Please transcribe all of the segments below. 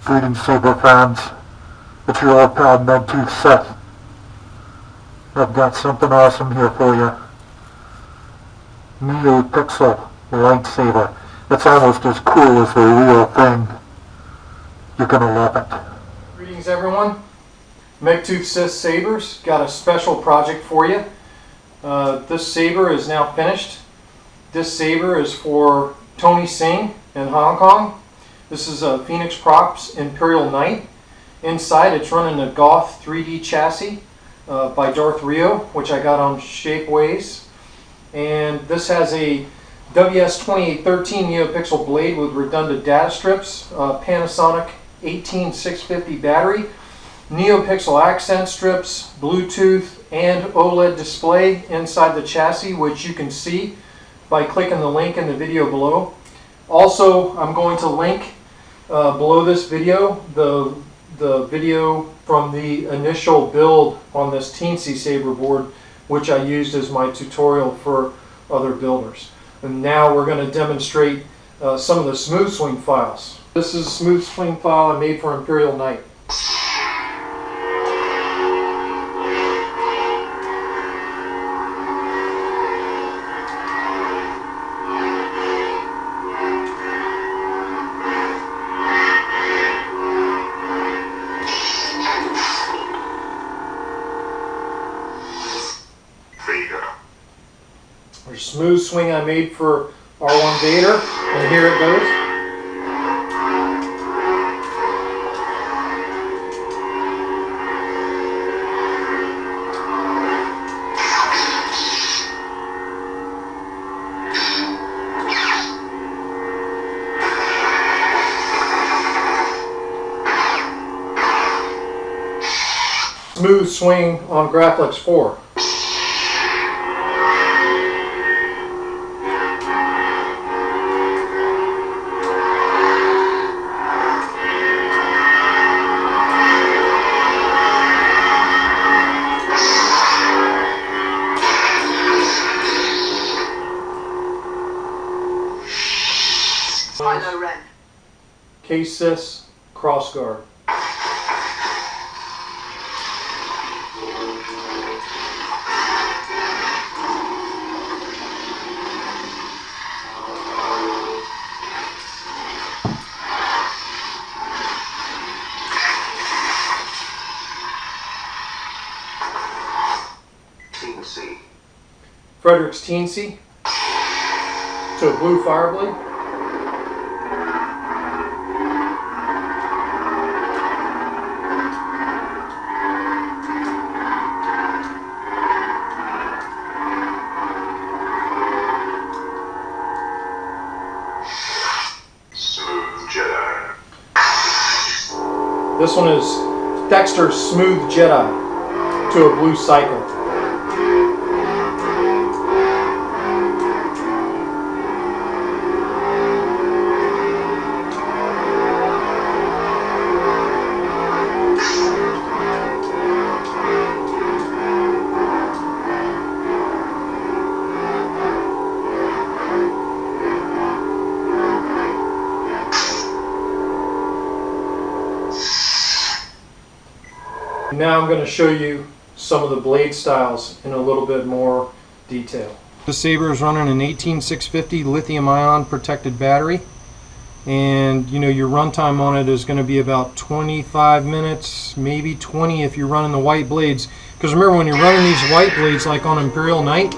Greetings, Saber fans. It's your old pal Megtooth Sith. I've got something awesome here for you. Neopixel Lightsaber. It's almost as cool as the real thing. You're gonna love it. Greetings, everyone. Megtooth Sith Sabers got a special project for you. This saber is now finished. This saber is for Tony Tseng in Hong Kong. This is a Phoenix Props Imperial Knight. Inside it's running a Goth3D Chassis by Darth Rio, which I got on Shapeways. And this has a WS2813 Neopixel blade with redundant data strips, Panasonic 18650 battery, Neopixel accent strips, Bluetooth, and OLED display inside the chassis, which you can see by clicking the link in the video below. Also, I'm going to link below this video the video from the initial build on this TeensySaber board, which I used as my tutorial for other builders. And now we're going to demonstrate some of the smooth swing files. This is a smooth swing file I made for Imperial Knight. There's a smooth swing I made for R1 Vader, and here it goes. Smooth swing on Graphics 4. K-Sys crossguard. Teensy. Frederick's Teensy to a blue fireblade. This one is Dexter's Smooth Jedi to a blue cycle. Now I'm going to show you some of the blade styles in a little bit more detail. The saber is running an 18650 lithium-ion protected battery, and your runtime on it is going to be about 25 minutes, maybe 20 if you're running the white blades. Because remember, when you're running these white blades like on Imperial Knight,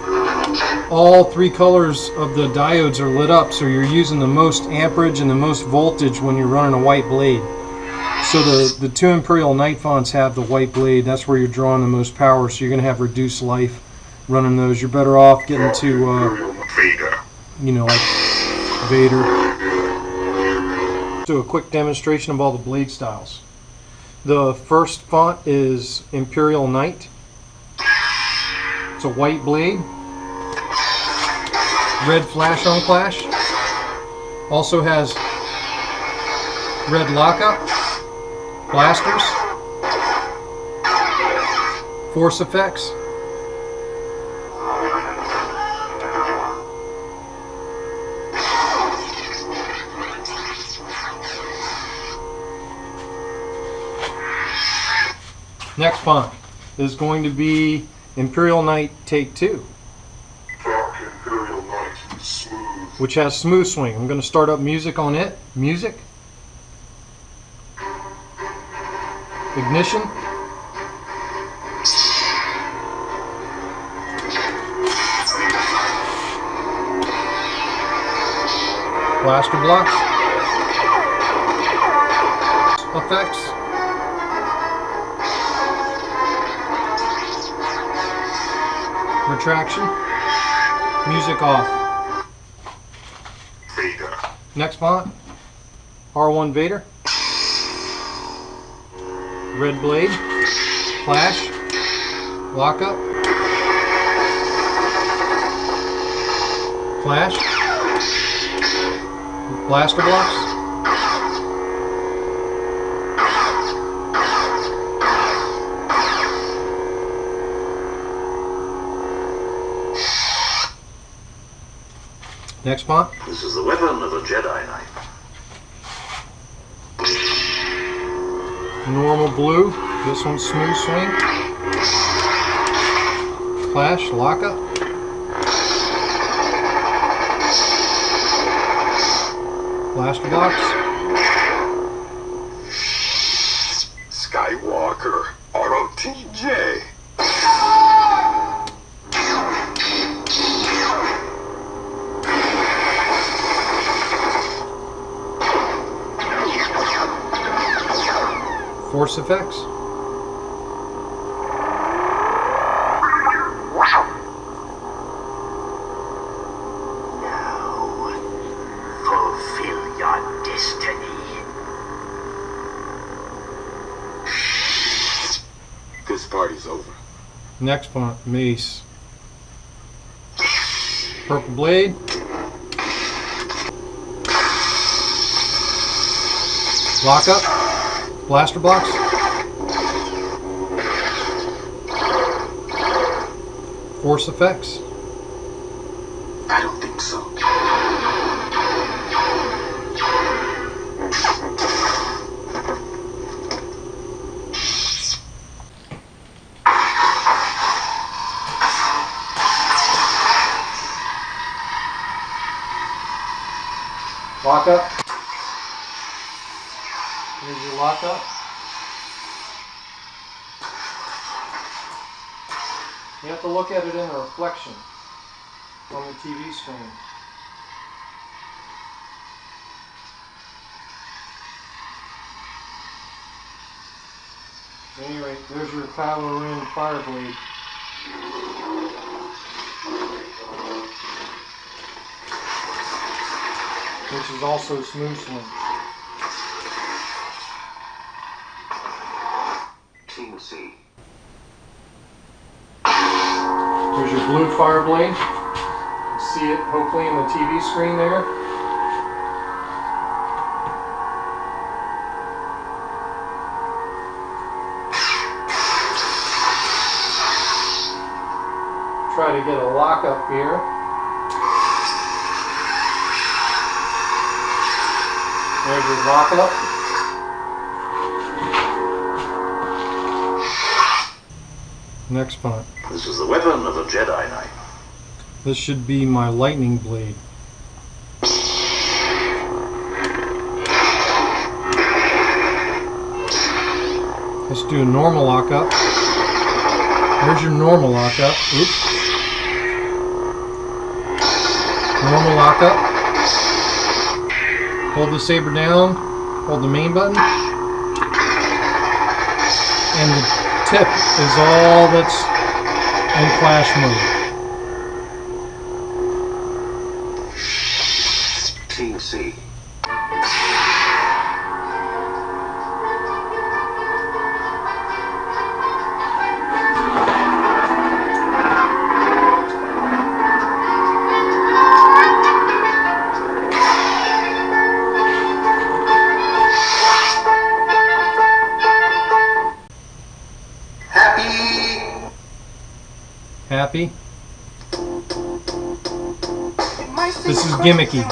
all three colors of the diodes are lit up, so you're using the most amperage and the most voltage when you're running a white blade. So the two Imperial Knight fonts have the white blade. That's where you're drawing the most power, so you're going to have reduced life running those. You're better off getting to, like Vader. Do a quick demonstration of all the blade styles. The first font is Imperial Knight. It's a white blade. Red flash on clash. Also has red lockup. Blasters, force effects, Next font is going to be Imperial Knight Take 2, Imperial Knight Smooth. which has smooth swing. I'm going to start up music on it. Music. Ignition. Blaster blocks. Effects. Retraction. Music off. Vader. Next font. R1 Vader. Red blade. Flash. Lockup. Flash. Blaster blocks. Next font. This is the weapon of a Jedi Knight. Normal blue. This one's smooth swing. Flash, lockup. Blaster blocks. Skywalker. ROTJ. Force effects. Fulfill your destiny. This party's over. Next font, mace. Purple blade. Lockup. Blaster blocks. Force effects. I don't think so. Lockup. Here's your lockup. You have to look at it in a reflection on the TV screen. Anyway, there's your Kylo Ren Fireblade. Which is also smooth swing. Teensy. There's your blue Fireblade. You can see it hopefully in the TV screen there. Try to get a lockup here. There's your lockup. Next font. This is the weapon of a Jedi Knight. This should be my lightning blade. Let's do a normal lockup. There's your normal lockup. Oops. Normal lockup. Hold the saber down. Hold the main button. And the tip is all that's in flash mode. Teensy. Happy? This is gimmicky,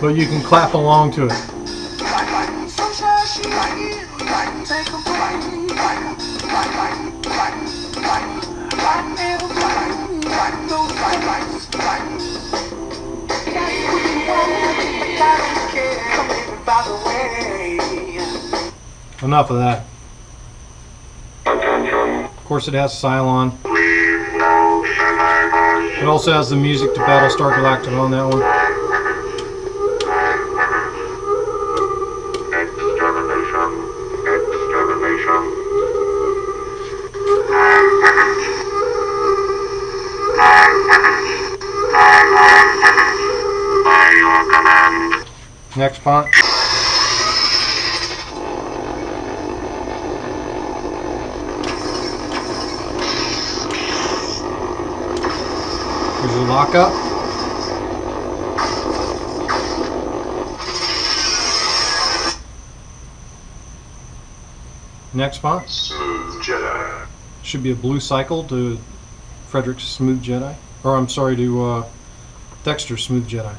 but you can clap along to it. Enough of that. Of course, it has Cylon. It also has the music to Battlestar Galactica on that one. Next font. Here's your lockup. Next font. Smooth Jedi. Should be a blue cycle to Frederick's Smooth Jedi. Or I'm sorry, to Dexter's Smooth Jedi.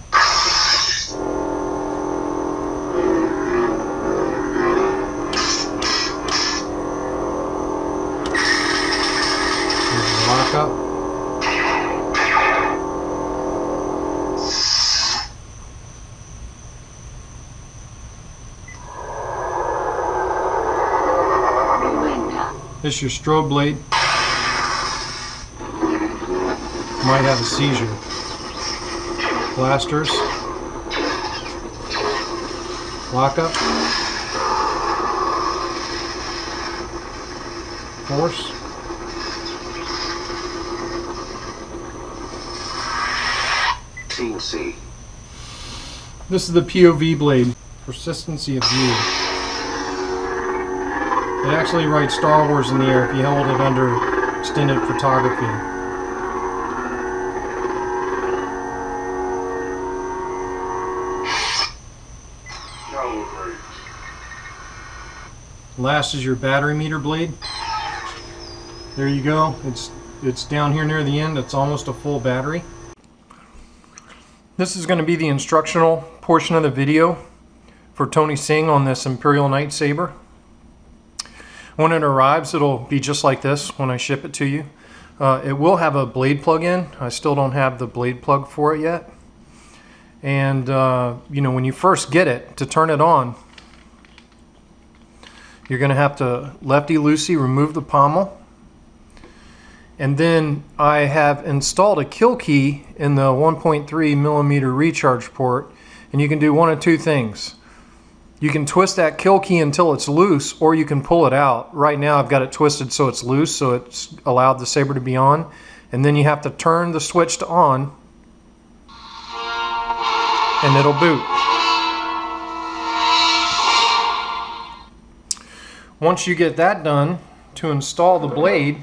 Here's the lockup. This is your strobe blade. Might have a seizure. Blasters. Lockup. Force. Teensy. This is the POV blade. Persistency of view. It actually writes Star Wars in the air if you hold it under extended photography. Last is your battery meter blade. There you go. It's down here near the end. It's almost a full battery. This is going to be the instructional portion of the video for Tony Tseng on this Imperial Knight saber. When it arrives, it'll be just like this when I ship it to you. It will have a blade plug in. I still don't have the blade plug for it yet. And you know, when you first get it, to turn it on, you're going to have to lefty-loosey remove the pommel. And then I have installed a kill key in the 1.3mm recharge port, and you can do one of two things. You can twist that kill key until it's loose, or you can pull it out. Right now I've got it twisted so it's loose, so it's allowed the saber to be on. And then you have to turn the switch to on, and it'll boot. Once you get that done, to install the blade,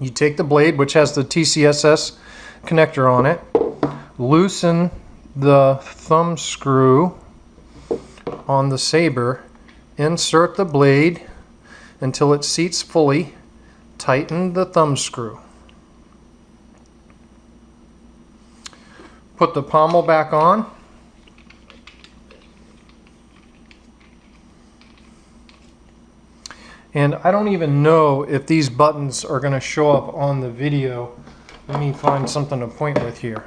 you take the blade, which has the TCSS connector on it, loosen the thumb screw on the saber, insert the blade until it seats fully, tighten the thumb screw. Put the pommel back on. And I don't even know if these buttons are going to show up on the video. Let me find something to point with here.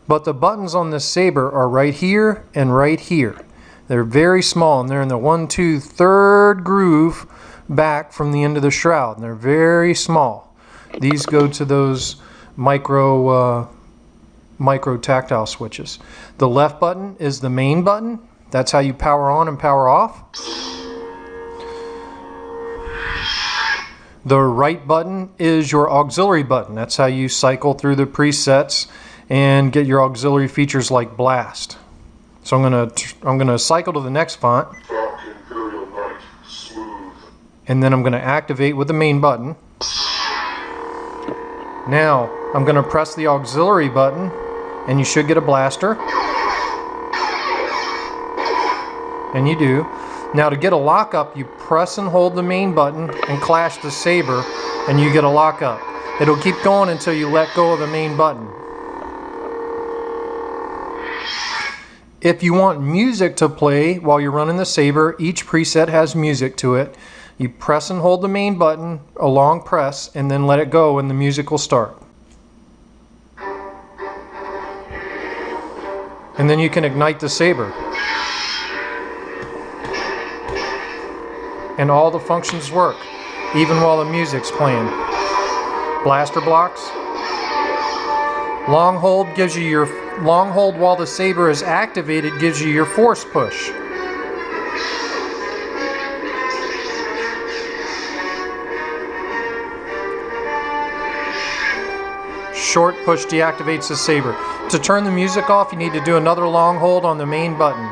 But the buttons on this saber are right here and right here. They're very small, and they're in the 1, 2, 3rd groove back from the end of the shroud. And they're very small. These go to those micro-tactile switches. The left button is the main button. That's how you power on and power off. The right button is your auxiliary button. That's how you cycle through the presets and get your auxiliary features like blast. So I'm gonna cycle to the next font, Imperial Knight, smooth. and then I'm gonna activate with the main button. Now I'm gonna press the auxiliary button, and you should get a blaster. And you do. Now to get a lockup, you press and hold the main button and clash the saber, and you get a lockup. It'll keep going until you let go of the main button. If you want music to play while you're running the Saber, each preset has music to it. You press and hold the main button, a long press, and then let it go and the music will start. And then you can ignite the Saber. And all the functions work, even while the music's playing. Blaster blocks. Long hold gives you your long hold while the Saber is activated, gives you your force push. Short push deactivates the Saber. To turn the music off, you need to do another long hold on the main button.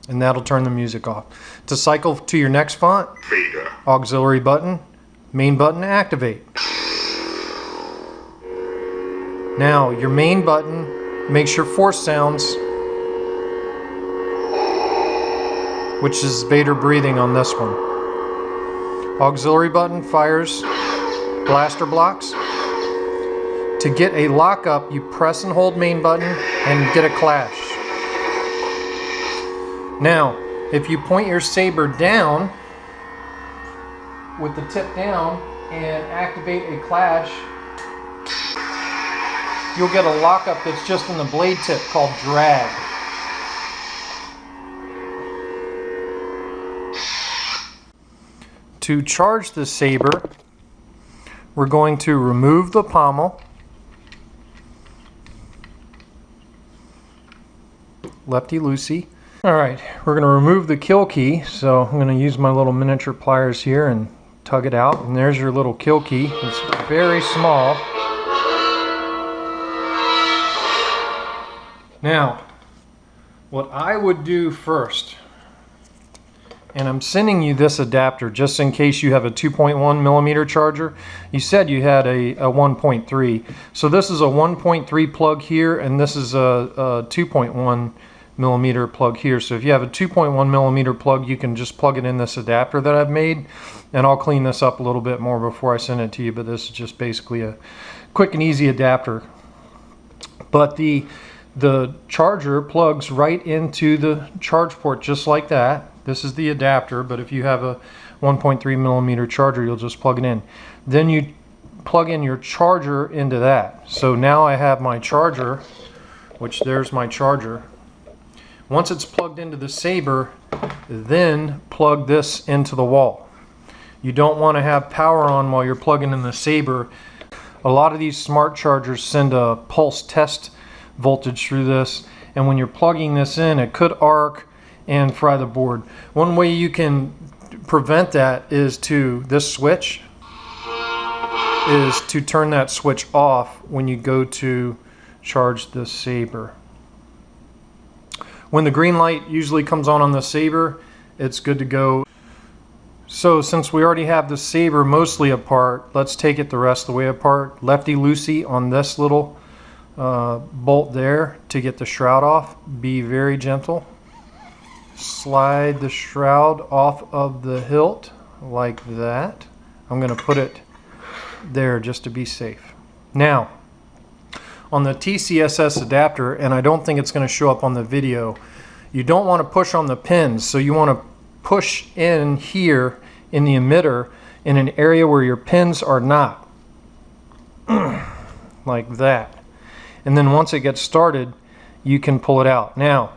And that'll turn the music off. To cycle to your next font, auxiliary button, main button activate. Now your main button makes your force sounds, which is Vader breathing on this one. Auxiliary button fires blaster blocks. To get a lockup, you press and hold main button and get a clash. Now, if you point your Saber down with the tip down and activate a clash, you'll get a lockup that's just in the blade tip called drag. To charge the Saber, we're going to remove the pommel, lefty-loosey. Alright, we're going to remove the kill key, so I'm going to use my little miniature pliers here and tug it out, and there's your little kill key. It's very small. Now, what I would do first, and I'm sending you this adapter just in case you have a 2.1 millimeter charger. You said you had a 1.3. So this is a 1.3 plug here, and this is a 2.1 millimeter plug here. So if you have a 2.1 millimeter plug, you can just plug it in this adapter that I've made, and I'll clean this up a little bit more before I send it to you, but this is just basically a quick and easy adapter. But the charger plugs right into the charge port just like that. This is the adapter, but if you have a 1.3 millimeter charger, you'll just plug it in. Then you plug in your charger into that. So now I have my charger, which there's my charger. Once it's plugged into the Saber, then plug this into the wall. You don't want to have power on while you're plugging in the Saber. A lot of these smart chargers send a pulse test voltage through this, and when you're plugging this in, it could arc and fry the board. One way you can prevent that is to turn that switch off when you go to charge the Saber. When the green light usually comes on the Saber, it's good to go. So since we already have the Saber mostly apart, let's take it the rest of the way apart. Lefty-loosey on this little bolt there to get the shroud off. Be very gentle. Slide the shroud off of the hilt like that. I'm going to put it there just to be safe. Now, on the TCSS adapter, and I don't think it's going to show up on the video, you don't want to push on the pins, so you want to push in here in the emitter in an area where your pins are not. Like that. And then once it gets started, you can pull it out. Now,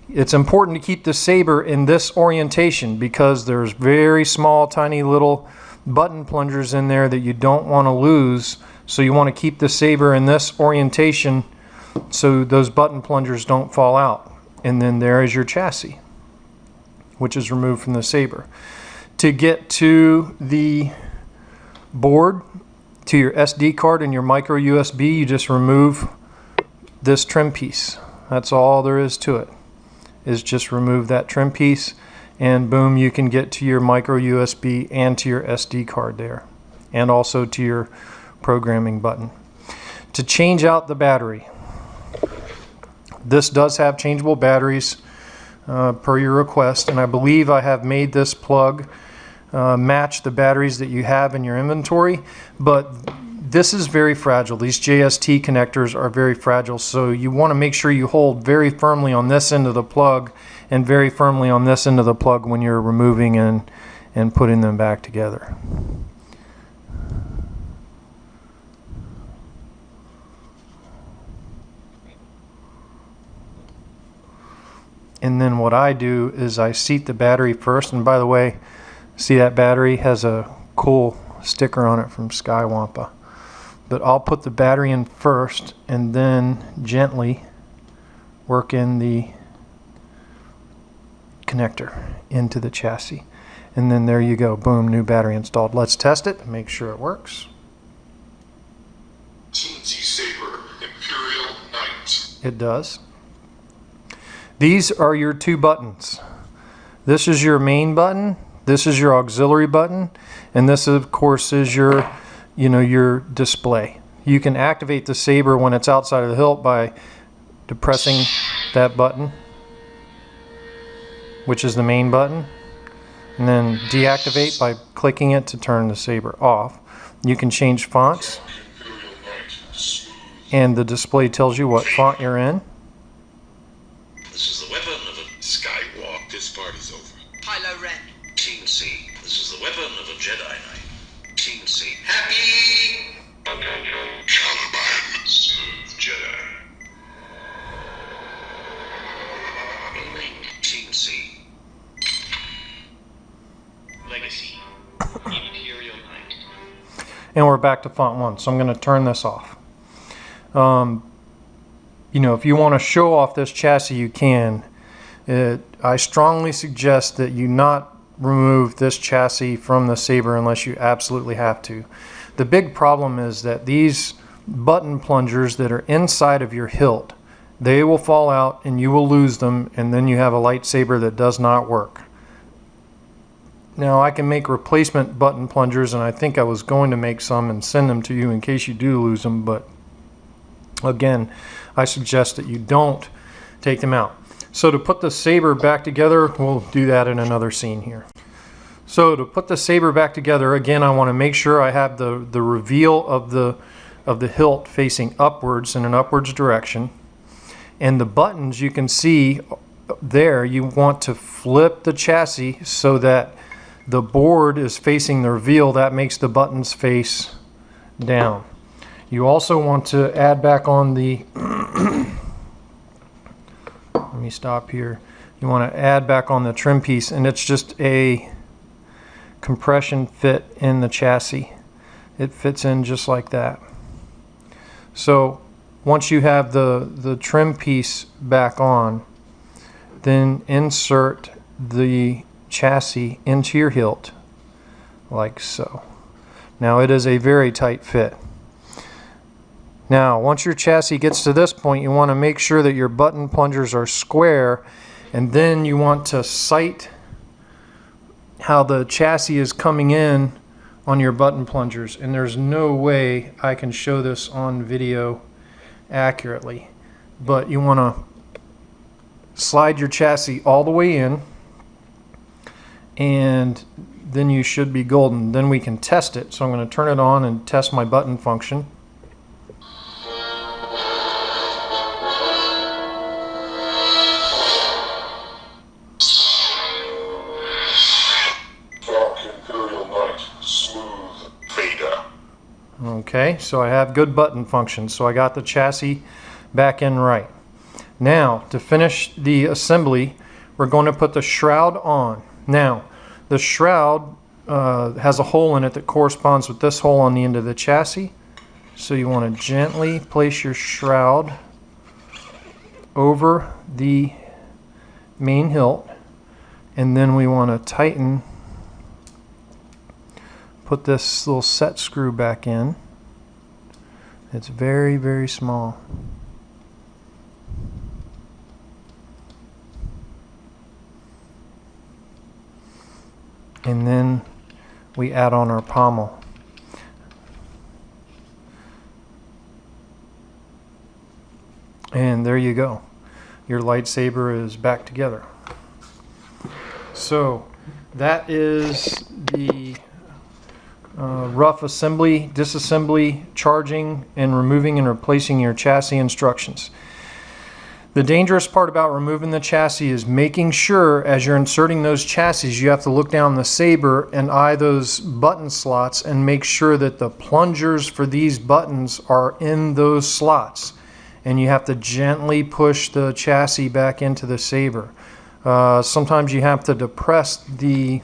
it's important to keep the Saber in this orientation because there's very small, tiny little button plungers in there that you don't want to lose. So you want to keep the Saber in this orientation so those button plungers don't fall out. And then there is your chassis, which is removed from the Saber. To get to the board, to your SD card and your micro USB, you just remove this trim piece. That's all there is to it, is just remove that trim piece, and boom, you can get to your micro USB and to your SD card there, and also to your programming button. To change out the battery, this does have changeable batteries per your request, and I believe I have made this plug match the batteries that you have in your inventory, but this is very fragile. These JST connectors are very fragile, so you want to make sure you hold very firmly on this end of the plug and very firmly on this end of the plug when you're removing and putting them back together. And then what I do is I seat the battery first. And by the way, see that battery has a cool sticker on it from Skywampa. But I'll put the battery in first and then gently work in the connector into the chassis. And then there you go, boom, new battery installed. Let's test it, make sure it works. TeensySaber Imperial Knight. It does. These are your two buttons. This is your main button, this is your auxiliary button, and this of course is your, your display. You can activate the saber when it's outside of the hilt by depressing that button, which is the main button, and then deactivate by clicking it to turn the saber off. You can change fonts, and the display tells you what font you're in. This is the weapon of a Skywalk. This party's over. Kylo Ren. Teensy. This is the weapon of a Jedi Knight. Teensy. Happy! Caliban. Smooth Jedi. Teensy. Legacy. Imperial Knight. And we're back to font 1, so I'm going to turn this off. If you want to show off this chassis, you can. I strongly suggest that you not remove this chassis from the Saber unless you absolutely have to. The big problem is that these button plungers that are inside of your hilt, they will fall out and you will lose them, and then you have a lightsaber that does not work. Now I can make replacement button plungers, and I think I was going to make some and send them to you in case you do lose them, but again, I suggest that you don't take them out. So to put the saber back together, we'll do that in another scene here. So to put the saber back together, again, I want to make sure I have the reveal of the hilt facing upwards in an upwards direction. And the buttons, you can see there, you want to flip the chassis so that the board is facing the reveal. That makes the buttons face down. You also want to add back on the let me stop here. You want to add back on the trim piece, and it's just a compression fit in the chassis. It fits in just like that. So once you have the trim piece back on, then insert the chassis into your hilt like so. Now it is a very tight fit. Now, once your chassis gets to this point, you want to make sure that your button plungers are square, and then you want to sight how the chassis is coming in on your button plungers. And there's no way I can show this on video accurately, but you want to slide your chassis all the way in, and then you should be golden. Then we can test it. So I'm going to turn it on and test my button function. Okay, so I have good button function, so I got the chassis back in right. Now, to finish the assembly, we're going to put the shroud on. Now, the shroud has a hole in it that corresponds with this hole on the end of the chassis. So you want to gently place your shroud over the main hilt, and then we want to tighten, put this little set screw back in. It's very, very small. And then we add on our pommel. And there you go. Your lightsaber is back together. So that is the rough assembly, disassembly, charging, and removing and replacing your chassis instructions. The dangerous part about removing the chassis is making sure as you're inserting those chassis, you have to look down the Saber and eye those button slots and make sure that the plungers for these buttons are in those slots. And you have to gently push the chassis back into the Saber. Sometimes you have to depress the,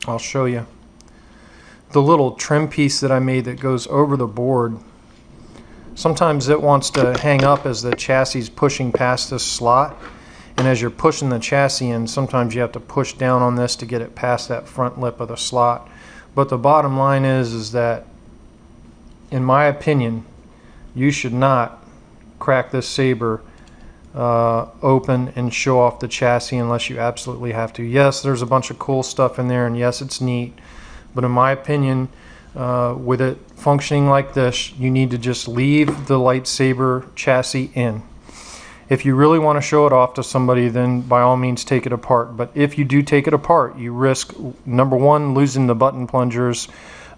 I'll show you, the little trim piece that I made that goes over the board. Sometimes it wants to hang up as the chassis is pushing past this slot, and as you're pushing the chassis in, sometimes you have to push down on this to get it past that front lip of the slot. But the bottom line is that, in my opinion, you should not crack this Saber open and show off the chassis unless you absolutely have to. Yes, there's a bunch of cool stuff in there, and yes, it's neat, but in my opinion, with it functioning like this, you need to just leave the lightsaber chassis in. If you really want to show it off to somebody, then by all means take it apart. But if you do take it apart, you risk, number one, losing the button plungers.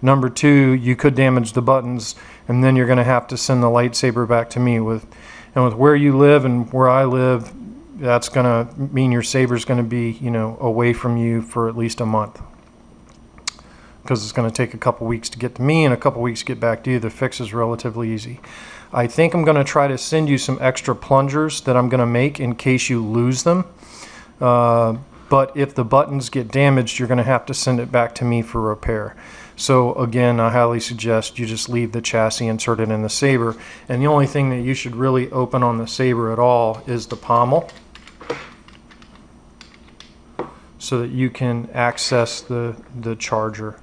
Number two, you could damage the buttons, and then you're going to have to send the lightsaber back to me. With where you live and where I live, that's going to mean your saber's going to be, you know, away from you for at least a month, because it's going to take a couple weeks to get to me and a couple weeks to get back to you. The fix is relatively easy. I think I'm going to try to send you some extra plungers that I'm going to make in case you lose them. But if the buttons get damaged, you're going to have to send it back to me for repair. So again, I highly suggest you just leave the chassis inserted in the Saber. And the only thing that you should really open on the Saber at all is the pommel, so that you can access the charger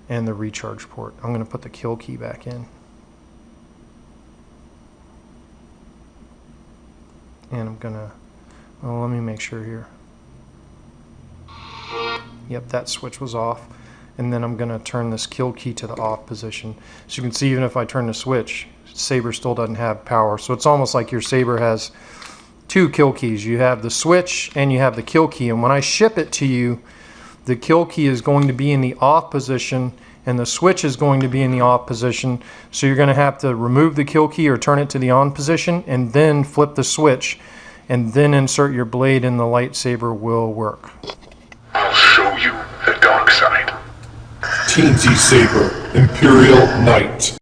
and the recharge port. I'm going to put the kill key back in. And I'm going to, well, let me make sure here. Yep, that switch was off. And then I'm going to turn this kill key to the off position. So you can see, even if I turn the switch, Saber still doesn't have power. So it's almost like your Saber has two kill keys. You have the switch and you have the kill key. And when I ship it to you, the kill key is going to be in the off position and the switch is going to be in the off position. So you're going to have to remove the kill key or turn it to the on position and then flip the switch and then insert your blade, and the lightsaber will work. I'll show you the dark side. TeensySaber Imperial Knight.